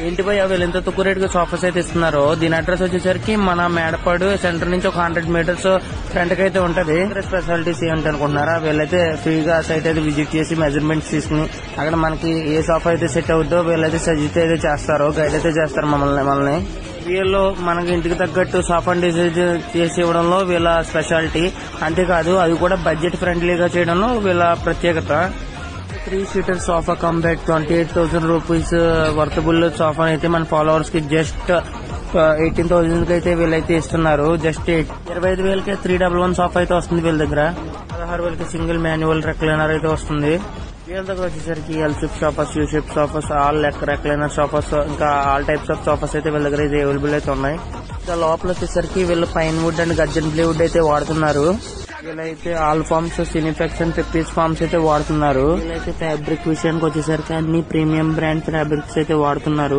ఏంటి భయ్యా వీళ్ళు ఎంత తక్కువ రేట్ గా సోఫాస్ అయితే ఇస్తున్నారు. దీని అడ్రస్ వచ్చేసరికి మన మేడపాడు సెంటర్ నుంచి ఒక 100 మీటర్స్ ఫ్రంట్ కి అయితే ఉంటది. స్పెషాలిటీస్ ఏంటి అనుకుంటున్నారా, వీళ్ళైతే ఫ్రీగా సైట్ అయితే విజిట్ చేసి మెజర్మెంట్స్ తీసుకుని అక్కడ మనకి ఏ సోఫా అయితే సెట్ అవుతుందో వీళ్ళైతే సజెస్ట్ అయితే చేస్తారు, గైడ్ అయితే చేస్తారు మనల్ని. వీళ్ళు మనకి ఇంటికి తగ్గట్టు సోఫా డిజైన్ చేసి ఇవ్వడంలో వీళ్ళ స్పెషాలిటీ. అంతేకాదు అది కూడా బడ్జెట్ ఫ్రెండ్లీగా చేయడంలో వీళ్ళ ప్రత్యేకత. 3 seater sofa కంబైట్ 28,000 rupees worthable sofa అయితే మన ఫాలోవర్స్ కి జస్ట్ 18,000 కి అయితే వీళ్ళైతే ఇస్తున్నారు. జస్ట్ 25,000కి 311 సోఫా అయితే వస్తుంది వీళ్ళ దగ్గర. 16,000కి సింగిల్ మాన్యువల్ రెక్లైనర్ అయితే వస్తుంది. వీళ్ళ దగ్గర వచ్చేసరికి L shape sofas, U shape sofas, all recliner sofas, ఇంకా ఆల్ టైప్స్ ఆఫ్ సోఫాస్ అయితే వీళ్ళ దగ్గర అయితే అవైలబుల్ అయితే ఉన్నాయి. ఇంకా లోపల వచ్చేసరికి వీళ్ళు pine wood and Curzon plywood అయితే వాడుతున్నారు. వీళ్ళైతే ఆల్ ఫార్మ్స్, సినిఫెక్స్ అండ్ పెప్పీస్ ఫార్మ్స్ అయితే వాడుతున్నారు. వీళ్ళైతే ఫ్యాబ్రిక్ విషయానికి వచ్చేసరికి అన్ని ప్రీమియం బ్రాండ్ ఫ్యాబ్రిక్స్ అయితే వాడుతున్నారు.